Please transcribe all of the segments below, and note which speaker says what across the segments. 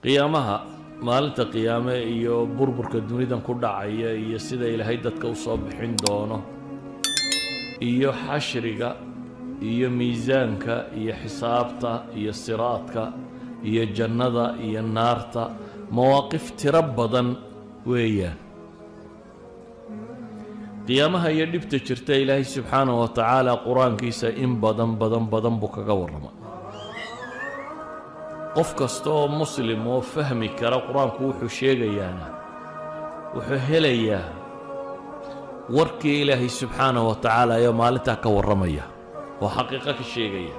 Speaker 1: qiyaamaha maalinta qiyaame iyo burburka dunidan ku dhacaya iyo sida ilaahay dadka u soo bixin doono iyo xashriga iyo miisaanka iyo xisaabta iyo siraadka iyo jannada iyo naarta mawaaqif tiro badan weeyaan. qiyaamaha iyo dhibta jirta ilaahay subxaanahu wa tacaala qur-aankiisa in badan buu kaga warrama. qof kasta oo muslim oo fahmi kara qur-aanku wuxuu sheegayaana wuxuu helayaa warkii ilaahay subxaanahu wa tacaala ee maalintaa ka warramaya oo xaqiiqo ka sheegaya.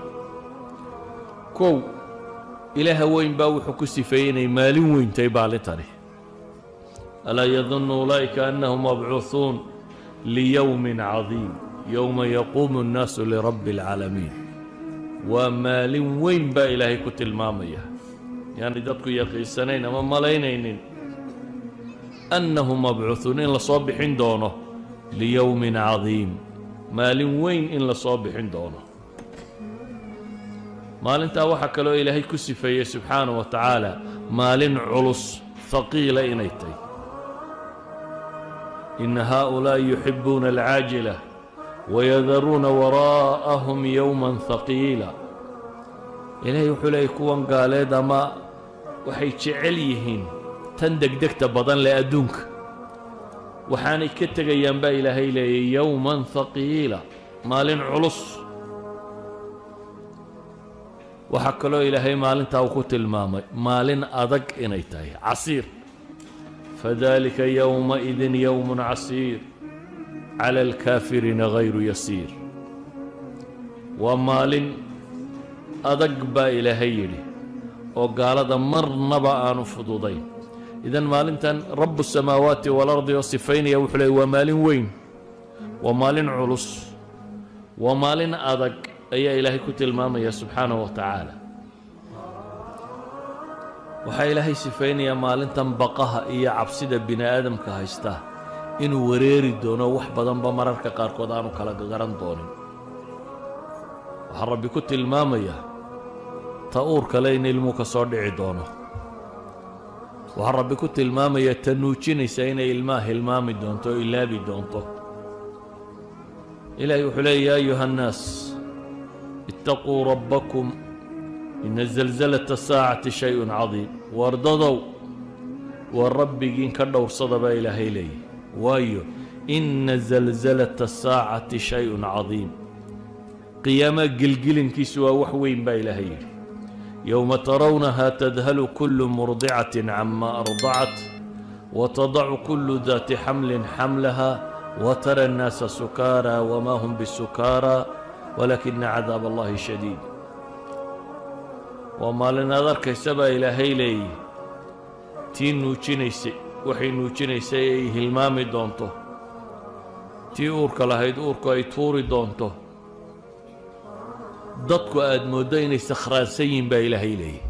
Speaker 1: kow, ilaaha weyn baa wuxuu ku sifeeyey inay maalin weyntahay maalintani. alaa yadunnu ulaa'ika annahum mabcuuhuun liyowmin cadiim yowma yaquumu nnaasu lirabbi alcaalamiin. waa maalin weyn baa ilaahay ku tilmaamaya, yaani dadku yaqiinsanayn ama malaynaynin annahum mabcuuhuun in la soo bixin doono liyowmin cadiim, maalin weyn in la soo bixin doono. maalintaa waxaa kaloo ilaahay ku sifeeyey subxaanahu wa tacaala maalin culus haqiila inay tahay. ina haaulaa'i yuxibuuna alcaajila wayadaruuna waraa'ahum yowman haqiila. ilaahay wuxuu leeyay kuwan gaaleed ama waxay jecel yihiin tan degdegta badan leh adduunka, waxaanay ka tegayaan baa ilaahay leeyay yowman haqiila, maalin culus. waxaa kaloo ilaahay maalintaa uu ku tilmaamay maalin adag inay tahay, casiir. fadalika yowmaidin yowmun casiir cala alkaafiriina hayru yasiir. waa maalin adag baa ilaahay yidhi oo gaalada marnaba aanu fududayn. idan maalintan rabu samaawaati waalardi oo sifaynaya wuxuu leeyay waa maalin weyn, waa maalin culus, waa maalin adag ayaa ilaahay ku tilmaamaya subxaanahu wa tacaala. waxaa ilaahay sifaynayaa maalintan baqaha iyo cabsida bini aadamka haysta inuu wareeri doono, wax badanba mararka qaarkood aanu kala garan doonin. waxaa rabbi ku tilmaamaya ta uur kale in ilmuu ka soo dhici doono. waxaa rabbi ku tilmaamaya ta nuujinaysa inay ilmaha hilmaami doonto o ilaabi doonto. ilaahay wuxuu leeya yaa ayuha annaas ittaquu rabbakum ina zalzalata saacati shay-un cadiim. wardadow waa rabbigiin ka dhowrsada baa ilaahay leeyahy, waayo ina zalzalata saacati shay-un cadiim. qiyaama gilgilinkiisu waa wax weyn baa ilaahay yidhi. yowma tarawnaha tadhalu kullu murdicatin cama ardacat watadacu kullu daati xamlin xamlaha watara annaasa sukaara wamaa hum bisukaara walakina cadaab allahi shadiid. waa maalin aad arkaysa baa ilaahay leeyihi tii nuujinaysay waxay nuujinaysay ay hilmaami doonto, tii uurka lahayd uurku ay tuuri doonto, dadku aad mooddo inay sakhraansan yihin baa ilaahay leeyihi.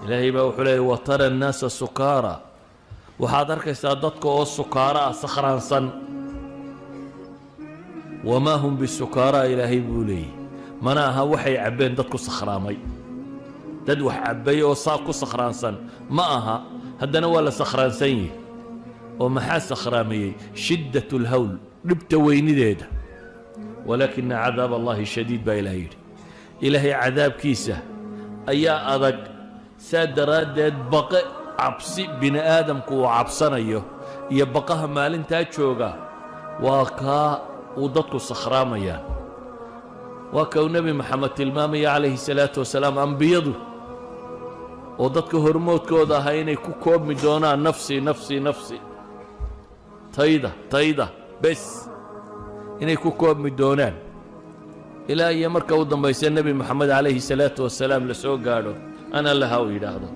Speaker 1: ilaahay baa wuxuu leeyay watara annaasa sukaara. waxaad arkaysaa dadka oo sukaara ah, sakhraansan. wamaa hum bisukaara ilaahay buu leeyihi, mana aha waxay cabbeen dadku sakhraamay. dad wax cabbay oo saa ku sakhraansan ma aha, haddana waa la sakhraansan yihi. oo maxaa sakhraamayey? shiddat اlhawl, dhibta weynideeda. walaakina cadaab allahi shadiid baa ilahay yidhi. ilaahay cadaabkiisa ayaa adag. saa daraaddeed baqe cabsi bini aadamku uu cabsanayo iyo baqaha maalintaa jooga waa kaa uu dadku sakhraamayaan. waa ka uu nebi maxamed tilmaamaya calayhi salaatu wasalaam ambiyadu oo dadka hormoodkooda ahaa inay ku koobmi doonaan nafsi nafsi nafsi, tayda bes inay ku koobmi doonaan ilaa iyo marka u dambaysa nebi moxamed calayhi salaatu wasalaam la soo gaadho ana laha uu yidhaahdo.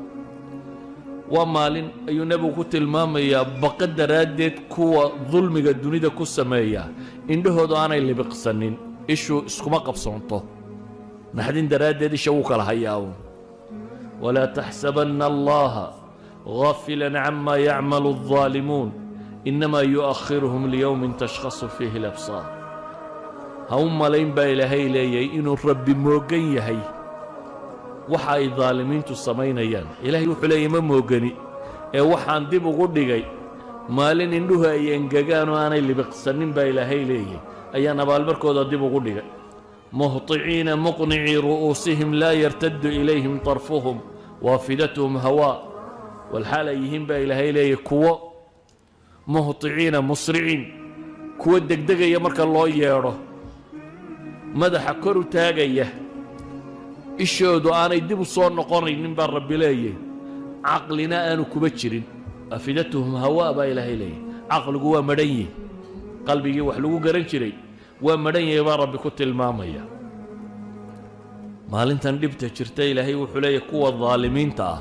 Speaker 1: waa maalin ayuu nebigu ku tilmaamayaa baqa daraaddeed kuwa dulmiga dunida ku sameeya indhahoodu aanay libiqsanin, ishu iskuma qabsoonto, naxdin daraaddeed isha wuu kala hayaa. walaa taxsabanna allaha gaafilan cama yacmalu aldaalimuun inamaa yu'akhiruhum liyowmin tashkhasu fiihi alabsaar. ha u malayn baa ilaahay leeyay inuu rabbi moogan yahay waxa ay daalimiintu samaynayaan ilaahay wuxuu leeyahy ma moogani ee waxaan dib ugu dhigay maalin indhuhu ay engegaan oo aanay libiqsanin baa ilaahay leeyahy ayaan abaalmarkooda dib ugu dhigay muhطiciina muqnicii ru'uusihim laa yartaddu ilayhim طarfuhum waafidatuhum hawaa walxaal ay yihiin baa ilaahay leeyahy kuwo muhطiciina musriciin kuwo degdegaya marka loo yeedho madaxa kor u taagaya ishoodu aanay dib u soo noqonaynin baa rabbi leeyahy caqlina aanu kuba jirin afidatuhum hawaa baa ilaahay leeyahy caqligu waa madhan yihi qalbigii wax lagu garan jiray waa madhan yahay baa rabbi ku tilmaamaya maalintan dhibta jirta ilaahay wuxuu leeyahy kuwa daalimiinta ah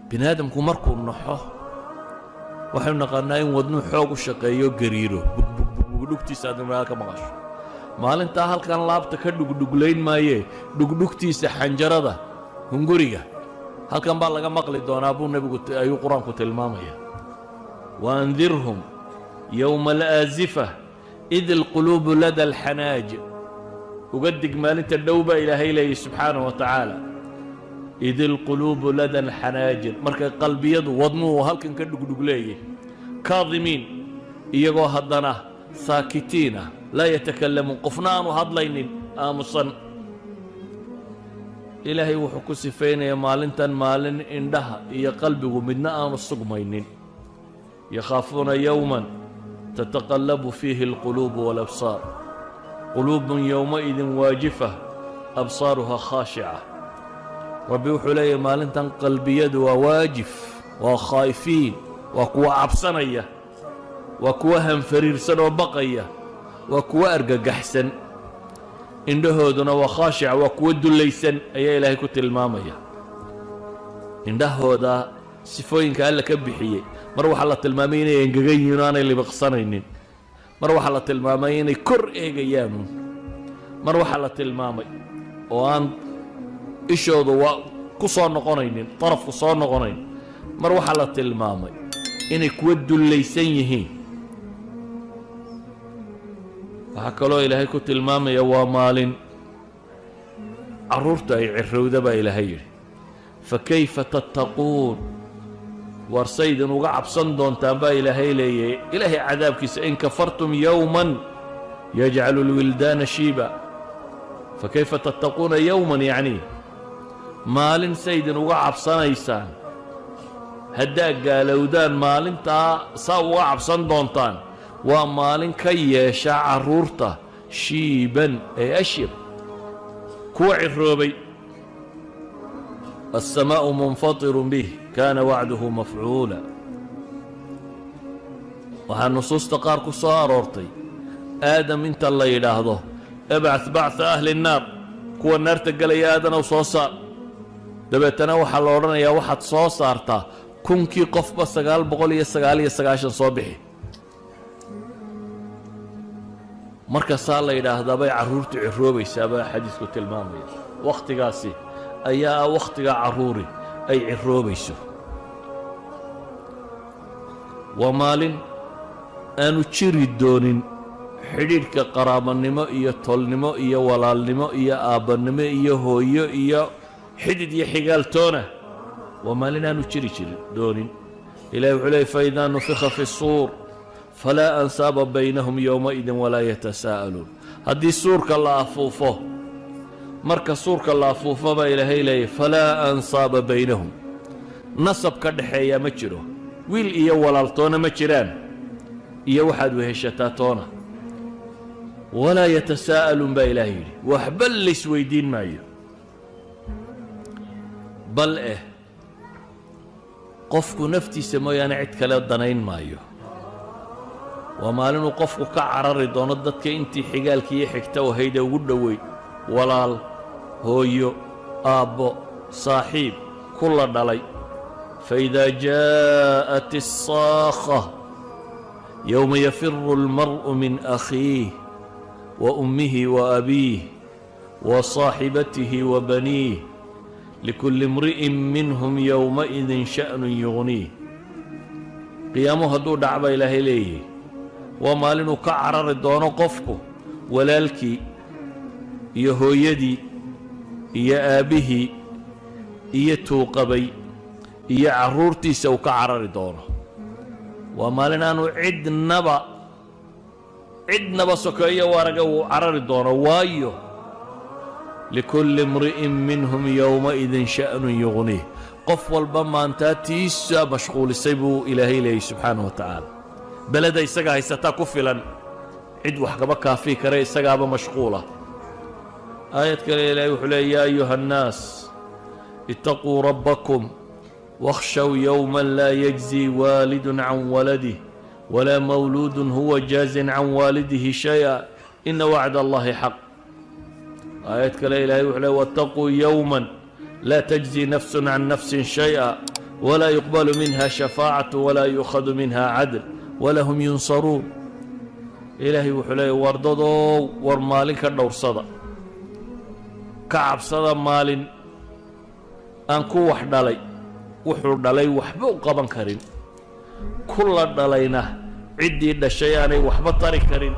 Speaker 1: bini aadamku markuu naxo waxaynu naqaanaa in wadnuu xoog u shaqeeyo gariiro dhugdhugtiisa aad magaala ka maqasho maalintaa halkan laabta ka dhugdhuglayn maayee dhugdhugtiisa xanjarada hunguriga halkan baa laga maqli doonaa buu nebigu ayuu qur-aanku tilmaamaya waandirhum yowma alaazifa id alquluubu lada alxanaaj uga dig maalinta dhow baa ilaahay leeyahy subxaanahu wa tacaala id alquluubu lada alxanaajir marka qalbiyadu wadnuhu halkan ka dhugdhugleeyay kaadimiin iyagoo haddana saakitiina laa yatakalamuun qofna aanu hadlaynin aamusan ilaahay wuxuu ku sifaynayaa maalintan maalin indhaha iyo qalbigu midna aanu sugmaynin yakhaafuuna yowman tataqallabu fiihi alquluubu walabsaar quluubun yowmaidin waajifa absaaruha khaashica rabbi wuxuu leeyahay maalintan qalbiyadu waa waajif waa khaa'ifiin waa kuwa cabsanaya waa kuwa hanfariirsan oo baqaya waa kuwa argagaxsan indhahooduna waa khaashica waa kuwa dullaysan ayaa ilaahay ku tilmaamaya indhahooda sifooyinka alla ka bixiyey mar waxaa la tilmaamay inay engegan yihiin oo aanay libiqsanaynin mar waxaa la tilmaamay inay kor eegayaanuun mar waxaa la tilmaamay oo aan ishoodu waa ku soo noqonaynin darafku soo noqonayn mar waxaa la tilmaamay inay kuwa dullaysan yihiin waxaa kaloo ilaahay ku tilmaamaya waa maalin carruurta ay cirowda baa ilaahay yidhi fakayfa tattaquun war saydin uga cabsan doontaan baa ilaahay leeyahay ilaahay cadaabkiisa in kafartum yowman yajcalu lwildaana shiiba fakayfa tattaquuna yowman yacni maalin saydin uga cabsanaysaan haddaad gaalowdaan maalintaa saa uga cabsan doontaan waa maalin ka yeesha carruurta shiiban ee ashir kuwa ciroobay alsamaa'u munfatirun bih kaana wacduhu mafcuula waxaa nusuusta qaar ku soo aroortay aadam inta la yidhaahdo ibcath bactha ahli nnaar kuwa naarta gelaya aadanow soo saar dabeetana waxaa la odhanayaa waxaad soo saartaa kunkii qofba 999 soo bixi markaasaa la yidhaahdaa bay carruurtu ciroobaysaa baa xadiisku tilmaamaya wakhtigaasi ayaa wakhtiga carruuri ay ciroobayso waa maalin aanu jiri doonin xidhiidhka qaraabanimo iyo tolnimo iyo walaalnimo iyo aabbannimo iyo hooyo iyo xidid iyo xigaaltoona waa maalin aanu jiri doonin ilahi wuxuu leeyay faidaa nufika fi الsuur falaa ansaaba baynahum yowmaidin walaa yatasaa'aluun haddii suurka la afuufo marka suurka la afuufo baa ilaahay leeyay falaa ansaaba baynahum nasab ka dhaxeeyaa ma jiro wiil iyo walaaltoona ma jiraan iyo waxaad weheshataa toona walaa yatasaa'aluun baa ilaahay yidhi waxba laysweydiin maayo bal qofku naftiisa mooyaane cid kale danayn maayo waa maalinuu qofku ka carari doono dadka intii xigaalkii iyo xigta ahayd ee ugu dhoweyd walaal hooyo aabbo saaxiib kula dhalay faidaa jaa'at الsaakha yowma yafiru اlmar'u min akhiih wa ummihi wa abiih wa saaxibatihi wa baniih likulli imri'in minhum yowmaidin sha'nun yugniih qiyaamuhu hadduu dhac baa ilaahay leeyahay waa maalinuu ka carari doono qofku walaalkii iyo hooyadii iyo aabbihii iyo tuuqabay iyo carruurtiisa uu ka carari doono waa maalin aanu cidnaba sokeeyo waraga uu carari doono waayo likulli imri'in minhum yowmaidin sha'nun yughniih qof walba maantaa tiisa mashquulisay buu ilaahay leeyay subxaanahu wa tacaala beleda isaga haysataa ku filan cid wax kaba kaafii kare isagaaba mashquula aayad kale ilaahay wuxuu leeyay yaa ayuha annaas ittaquu rabbakum wakhshaw yowman laa yajzi waalidun can waladih walaa mawluudun huwa jaazin can waalidihi shay'a ina wacda allahi xaq aayad kale ilaahay wuxuu leeyay wattaquu yowman laa tajzi nafsun can nafsin shay'a walaa yuqbalu minha shafaacatu walaa yu'khadu minha cadl walaa hum yunsaruun ilaahay wuxuu leeyay wardadoo war maalin ka dhowrsada ka cabsada maalin aan ku wax dhalay wuxuu dhalay waxba u qaban karin ku la dhalayna ciddii dhashay aanay waxba tari karin